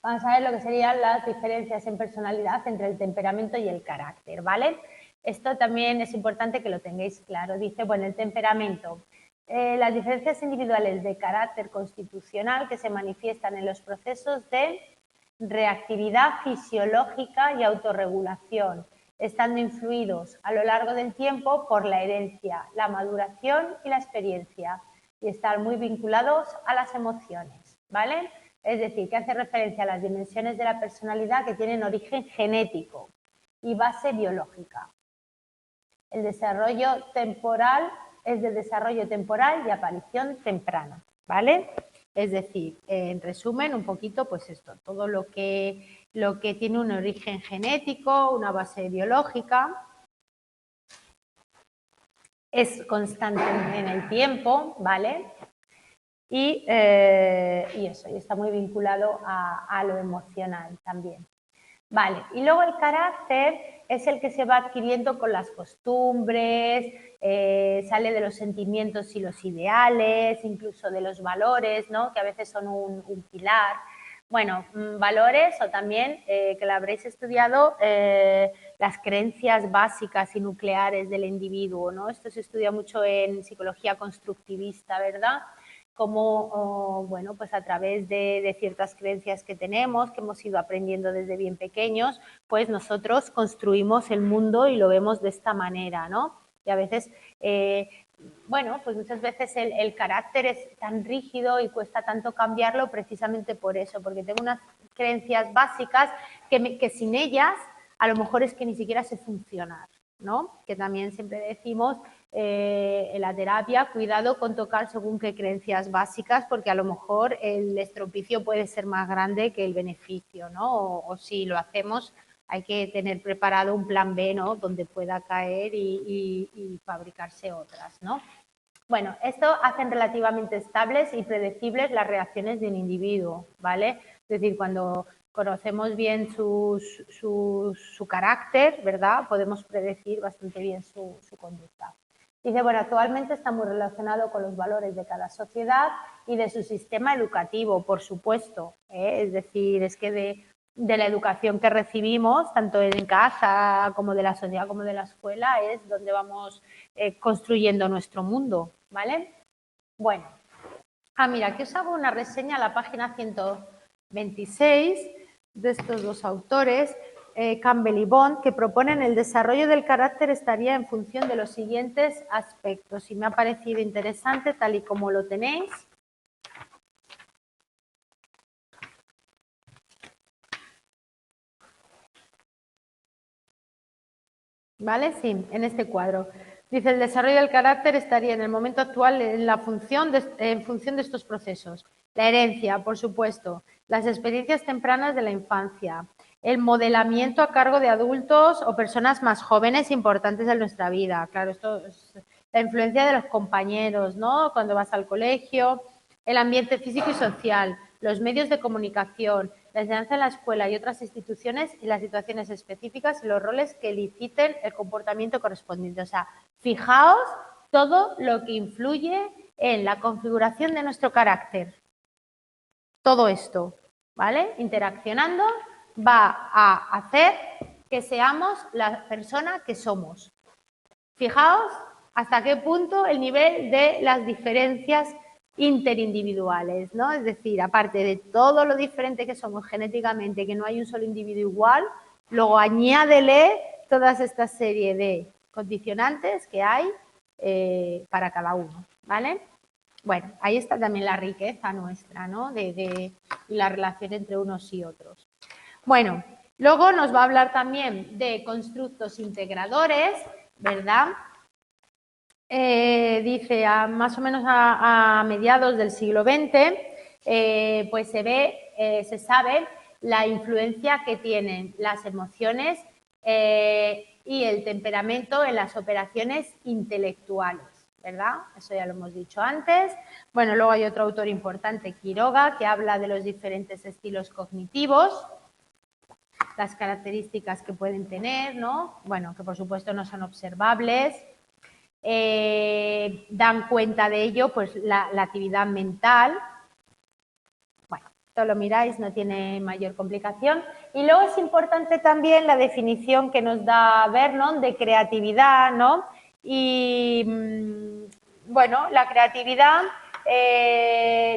vamos a ver lo que serían las diferencias en personalidad entre el temperamento y el carácter, ¿vale? Esto también es importante que lo tengáis claro. Dice, bueno, el temperamento. Las diferencias individuales de carácter constitucional que se manifiestan en los procesos de reactividad fisiológica y autorregulación, estando influidos a lo largo del tiempo por la herencia, la maduración y la experiencia, y están muy vinculados a las emociones, ¿vale? Es decir, que hace referencia a las dimensiones de la personalidad que tienen origen genético y base biológica. El desarrollo temporal es de desarrollo temporal y aparición temprana, ¿vale? Es decir, en resumen, un poquito, pues esto, todo lo que tiene un origen genético, una base biológica, es constante en el tiempo, ¿vale? Y eso, y está muy vinculado a lo emocional también. Vale, y luego el carácter es el que se va adquiriendo con las costumbres, sale de los sentimientos y los ideales, incluso de los valores, ¿no? Que a veces son un pilar. Bueno, valores o también, que lo habréis estudiado, las creencias básicas y nucleares del individuo, ¿no? Esto se estudia mucho en psicología constructivista, ¿verdad? Como, bueno, pues a través de ciertas creencias que tenemos, que hemos ido aprendiendo desde bien pequeños, pues nosotros construimos el mundo y lo vemos de esta manera, ¿no? Y a veces, bueno, pues muchas veces el carácter es tan rígido y cuesta tanto cambiarlo precisamente por eso, porque tengo unas creencias básicas que sin ellas a lo mejor es que ni siquiera sé funcionar, ¿no? Que también siempre decimos en la terapia, cuidado con tocar según qué creencias básicas, porque a lo mejor el estropicio puede ser más grande que el beneficio, ¿no? O si lo hacemos, hay que tener preparado un plan B, ¿no? Donde pueda caer y fabricarse otras, ¿no? Bueno, esto hacen relativamente estables y predecibles las reacciones de un individuo, ¿vale? Es decir, cuando conocemos bien su carácter, ¿verdad? Podemos predecir bastante bien su conducta. Dice, bueno, actualmente está muy relacionado con los valores de cada sociedad y de su sistema educativo, por supuesto, ¿eh? Es decir, es que de la educación que recibimos, tanto en casa como de la sociedad como de la escuela, es donde vamos construyendo nuestro mundo, ¿vale? Bueno, mira, aquí os hago una reseña a la página 126 de estos dos autores, Campbell y Bond, que proponen el desarrollo del carácter estaría en función de los siguientes aspectos. Y me ha parecido interesante tal y como lo tenéis. ¿Vale? Sí, en este cuadro. Dice, el desarrollo del carácter estaría en el momento actual en función de estos procesos. La herencia, por supuesto, las experiencias tempranas de la infancia, el modelamiento a cargo de adultos o personas más jóvenes importantes de nuestra vida. Claro, esto es la influencia de los compañeros, ¿no? Cuando vas al colegio, el ambiente físico y social, los medios de comunicación, la enseñanza en la escuela y otras instituciones y las situaciones específicas y los roles que eliciten el comportamiento correspondiente. O sea, fijaos todo lo que influye en la configuración de nuestro carácter. Todo esto, ¿vale? Interaccionando va a hacer que seamos la persona que somos. Fijaos hasta qué punto el nivel de las diferencias interindividuales, ¿no? Es decir, aparte de todo lo diferente que somos genéticamente, que no hay un solo individuo igual, luego añádele toda esta serie de condicionantes que hay para cada uno, ¿vale? Bueno, ahí está también la riqueza nuestra, ¿no? De la relación entre unos y otros. Bueno, luego nos va a hablar también de constructos integradores, ¿verdad? Dice, más o menos a mediados del siglo XX, pues se sabe la influencia que tienen las emociones y el temperamento en las operaciones intelectuales, ¿verdad? Eso ya lo hemos dicho antes. Bueno, luego hay otro autor importante, Quiroga, que habla de los diferentes estilos cognitivos, las características que pueden tener, ¿no? Bueno, que por supuesto no son observables. Dan cuenta de ello pues la actividad mental. Bueno, esto lo miráis, no tiene mayor complicación. Y luego es importante también la definición que nos da Vernon de creatividad, ¿no? Y bueno, la creatividad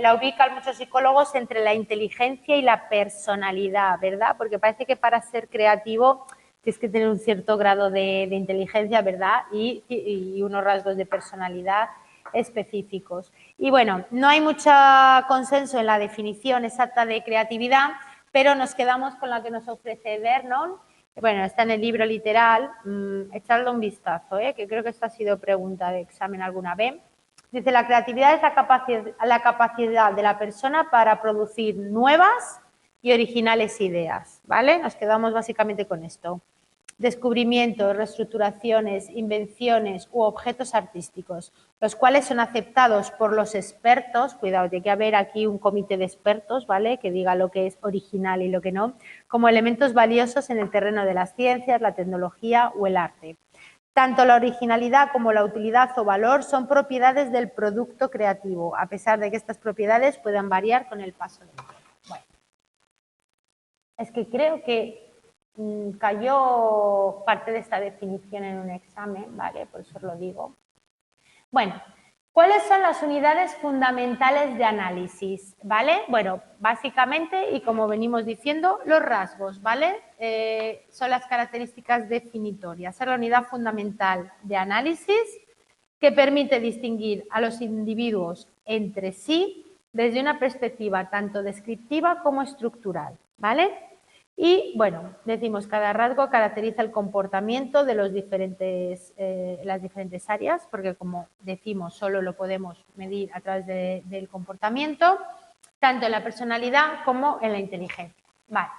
la ubican muchos psicólogos entre la inteligencia y la personalidad, ¿verdad? Porque parece que para ser creativo tienes que tener un cierto grado de inteligencia, ¿verdad? Y unos rasgos de personalidad específicos. Y bueno, no hay mucho consenso en la definición exacta de creatividad, pero nos quedamos con la que nos ofrece Vernon. Bueno, está en el libro literal, echadle un vistazo, que creo que esta ha sido pregunta de examen alguna vez. Dice, la creatividad es la capacidad de la persona para producir nuevas y originales ideas, ¿vale? Nos quedamos básicamente con esto. descubrimientos, reestructuraciones, invenciones u objetos artísticos, los cuales son aceptados por los expertos, cuidado, tiene que haber aquí un comité de expertos, ¿vale?, que diga lo que es original y lo que no, como elementos valiosos en el terreno de las ciencias, la tecnología o el arte. Tanto la originalidad como la utilidad o valor son propiedades del producto creativo, a pesar de que estas propiedades puedan variar con el paso del tiempo. Bueno, es que creo que cayó parte de esta definición en un examen, ¿vale? Por eso os lo digo. Bueno, ¿cuáles son las unidades fundamentales de análisis? ¿Vale? Bueno, básicamente, y como venimos diciendo, los rasgos, ¿vale? Son las características definitorias. Es la unidad fundamental de análisis que permite distinguir a los individuos entre sí desde una perspectiva tanto descriptiva como estructural, ¿vale? Y, bueno, decimos, cada rasgo caracteriza el comportamiento de las diferentes áreas, porque, como decimos, solo lo podemos medir a través del comportamiento, tanto en la personalidad como en la inteligencia. Vale.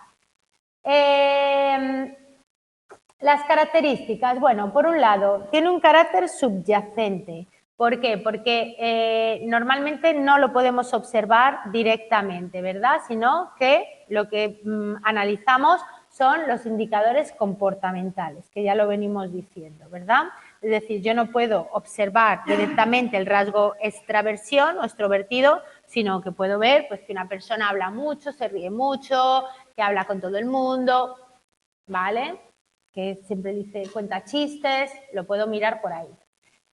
Las características, bueno, por un lado, tiene un carácter subyacente. ¿Por qué? Porque normalmente no lo podemos observar directamente, ¿verdad? Sino que lo que analizamos son los indicadores comportamentales, que ya lo venimos diciendo, ¿verdad? Es decir, yo no puedo observar directamente el rasgo extraversión o extrovertido, sino que puedo ver pues, que una persona habla mucho, se ríe mucho, que habla con todo el mundo, ¿vale? Que siempre dice, cuenta chistes, lo puedo mirar por ahí.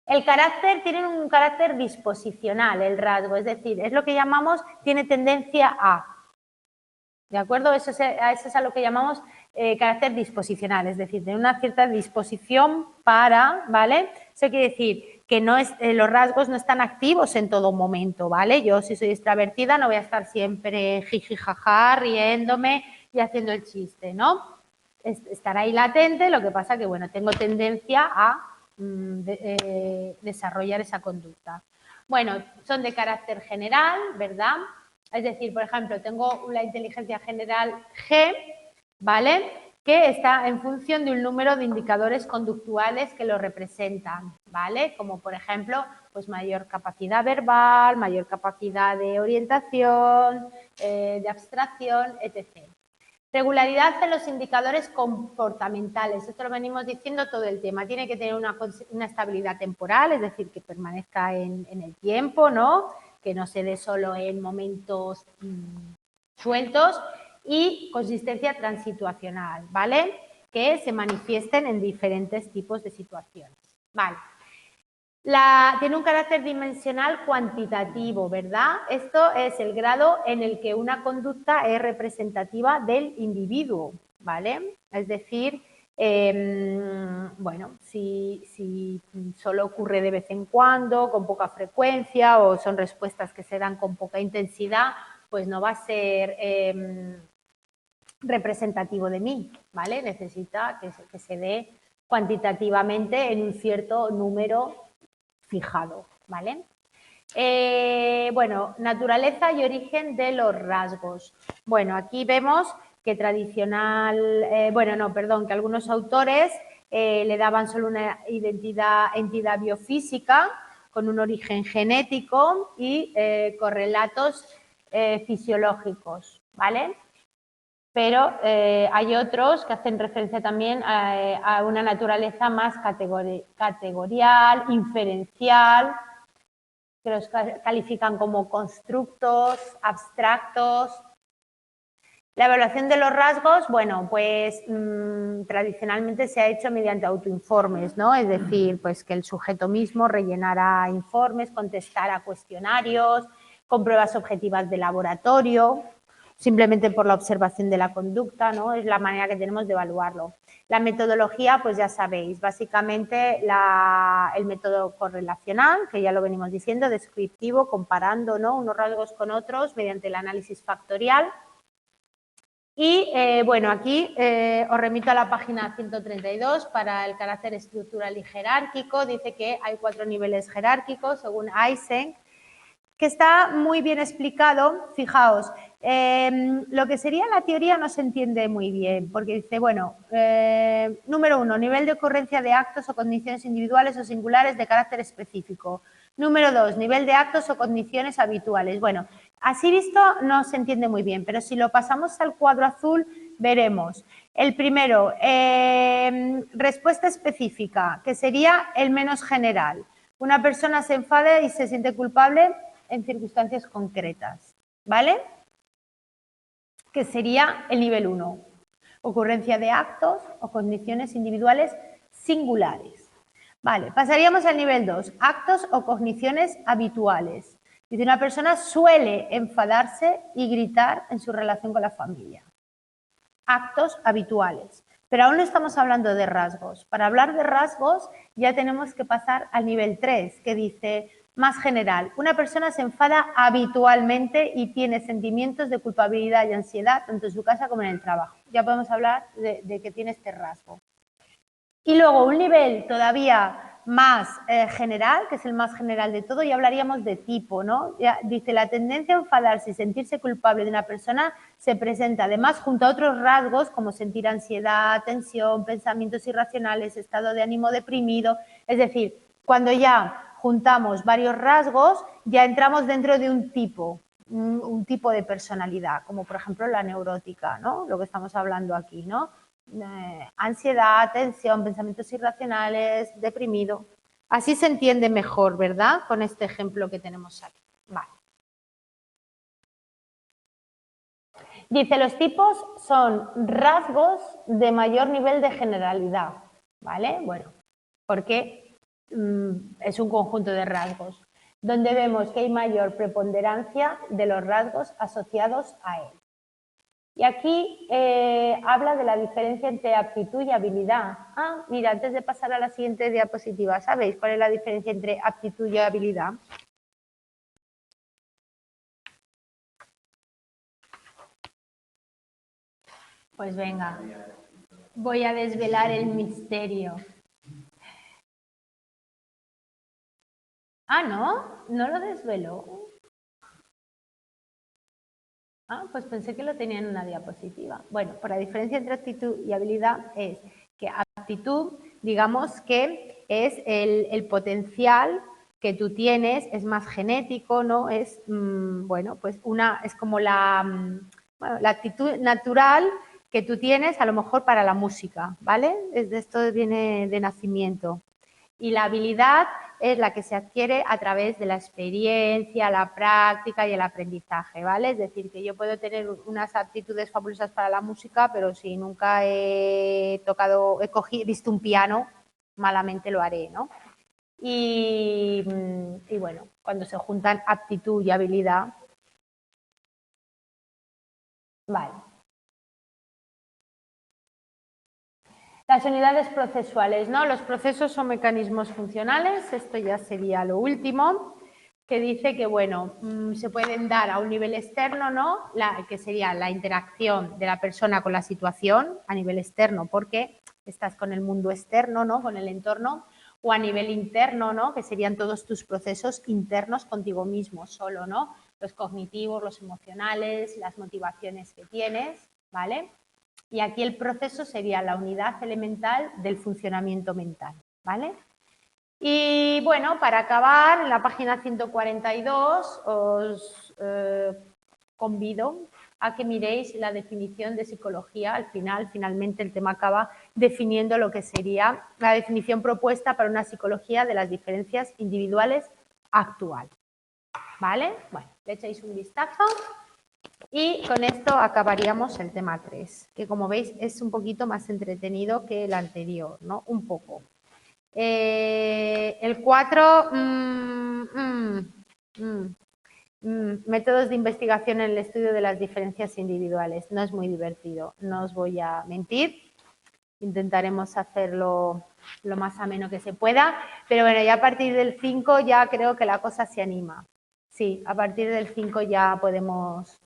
El carácter tiene un carácter disposicional, el rasgo, es decir, es lo que llamamos, tiene tendencia a. ¿De acuerdo? Eso es a lo que llamamos carácter disposicional, es decir, de una cierta disposición para, ¿vale? Eso quiere decir que no es, los rasgos no están activos en todo momento, ¿vale? Yo, si soy extravertida, no voy a estar siempre jiji, jaja, riéndome y haciendo el chiste, ¿no? Estará ahí latente, lo que pasa que, bueno, tengo tendencia a desarrollar esa conducta. Bueno, son de carácter general, ¿verdad? Es decir, por ejemplo, tengo la inteligencia general G, ¿vale?, que está en función de un número de indicadores conductuales que lo representan, ¿vale? Como, por ejemplo, pues mayor capacidad verbal, mayor capacidad de orientación, de abstracción, etc. Regularidad en los indicadores comportamentales. Esto lo venimos diciendo todo el tema. Tiene que tener una estabilidad temporal, es decir, que permanezca en el tiempo, ¿no? Que no se dé solo en momentos sueltos, y consistencia transituacional, ¿vale? Que se manifiesten en diferentes tipos de situaciones. Vale. Tiene un carácter dimensional cuantitativo, ¿verdad? Esto es el grado en el que una conducta es representativa del individuo, ¿vale? Es decir, bueno, si solo ocurre de vez en cuando, con poca frecuencia, o son respuestas que se dan con poca intensidad, pues no va a ser representativo de mí, ¿vale? Necesita que se dé cuantitativamente en un cierto número fijado, ¿vale? Bueno, naturaleza y origen de los rasgos. Bueno, aquí vemos que que algunos autores le daban solo una entidad biofísica con un origen genético y correlatos fisiológicos, ¿vale? Pero hay otros que hacen referencia también a una naturaleza más categorial, inferencial, que los califican como constructos, abstractos. La evaluación de los rasgos, bueno, pues tradicionalmente se ha hecho mediante autoinformes, ¿no? Es decir, pues que el sujeto mismo rellenara informes, contestara cuestionarios, con pruebas objetivas de laboratorio, simplemente por la observación de la conducta, ¿no? Es la manera que tenemos de evaluarlo. La metodología, pues ya sabéis, básicamente el método correlacional, que ya lo venimos diciendo, descriptivo, comparando, ¿no?, unos rasgos con otros mediante el análisis factorial. Y, bueno, aquí os remito a la página 132 para el carácter estructural y jerárquico. Dice que hay 4 niveles jerárquicos, según Eysenck, que está muy bien explicado. Fijaos, Lo que sería la teoría no se entiende muy bien, porque dice, bueno, número 1, nivel de ocurrencia de actos o condiciones individuales o singulares de carácter específico. Número 2, nivel de actos o condiciones habituales. Bueno, así visto no se entiende muy bien, pero si lo pasamos al cuadro azul veremos. El primero, respuesta específica, que sería el menos general. Una persona se enfada y se siente culpable en circunstancias concretas, ¿vale? Que sería el nivel 1. Ocurrencia de actos o condiciones individuales singulares. Vale, pasaríamos al nivel 2, actos o cogniciones habituales. Dice, una persona suele enfadarse y gritar en su relación con la familia. Actos habituales. Pero aún no estamos hablando de rasgos. Para hablar de rasgos ya tenemos que pasar al nivel 3, que dice, más general, una persona se enfada habitualmente y tiene sentimientos de culpabilidad y ansiedad tanto en su casa como en el trabajo. Ya podemos hablar de que tiene este rasgo. Y luego un nivel todavía más general, que es el más general de todo, y hablaríamos de tipo, ¿no? Ya, dice, la tendencia a enfadarse y sentirse culpable de una persona se presenta además junto a otros rasgos como sentir ansiedad, tensión, pensamientos irracionales, estado de ánimo deprimido. Es decir, cuando ya juntamos varios rasgos, ya entramos dentro de un tipo de personalidad, como por ejemplo la neurótica, ¿no? Lo que estamos hablando aquí, ¿no? Ansiedad, tensión, pensamientos irracionales, deprimido. Así se entiende mejor, ¿verdad? Con este ejemplo que tenemos aquí. Vale. Dice, los tipos son rasgos de mayor nivel de generalidad, ¿vale? Bueno, porque es un conjunto de rasgos, donde vemos que hay mayor preponderancia de los rasgos asociados a él. Y aquí habla de la diferencia entre aptitud y habilidad. Ah, mira, antes de pasar a la siguiente diapositiva, ¿sabéis cuál es la diferencia entre aptitud y habilidad? Pues venga, voy a desvelar el misterio. Ah, ¿no? ¿No lo desveló? Ah, pues pensé que lo tenía en una diapositiva. Bueno, pues la diferencia entre aptitud y habilidad es que aptitud, digamos que es el potencial que tú tienes, es más genético, ¿no? Es, bueno, pues es como la actitud natural que tú tienes a lo mejor para la música, ¿vale? Esto viene de nacimiento. Y la habilidad es la que se adquiere a través de la experiencia, la práctica y el aprendizaje, ¿vale? Es decir, que yo puedo tener unas aptitudes fabulosas para la música, pero si nunca he visto un piano, malamente lo haré, ¿no? Y bueno, cuando se juntan aptitud y habilidad, vale. Las unidades procesuales, ¿no? Los procesos son mecanismos funcionales, esto ya sería lo último, que dice que, bueno, se pueden dar a un nivel externo, ¿no? Que sería la interacción de la persona con la situación a nivel externo, porque estás con el mundo externo, ¿no? Con el entorno, o a nivel interno, ¿no? Que serían todos tus procesos internos contigo mismo solo, ¿no? Los cognitivos, los emocionales, las motivaciones que tienes, ¿vale? Y aquí el proceso sería la unidad elemental del funcionamiento mental, ¿vale? Y bueno, para acabar, en la página 142 os convido a que miréis la definición de psicología. Al final, finalmente, el tema acaba definiendo lo que sería la definición propuesta para una psicología de las diferencias individuales actual. ¿Vale? Bueno, le echáis un vistazo. Y con esto acabaríamos el tema 3, que como veis es un poquito más entretenido que el anterior, ¿no? Un poco. El 4, métodos de investigación en el estudio de las diferencias individuales. No es muy divertido, no os voy a mentir. Intentaremos hacerlo lo más ameno que se pueda, pero bueno, ya a partir del 5 ya creo que la cosa se anima. Sí, a partir del 5 ya podemos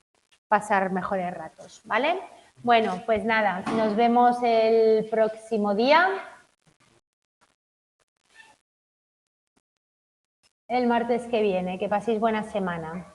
pasar mejores ratos, ¿vale? Bueno, pues nada, nos vemos el próximo día. El martes que viene. Que paséis buena semana.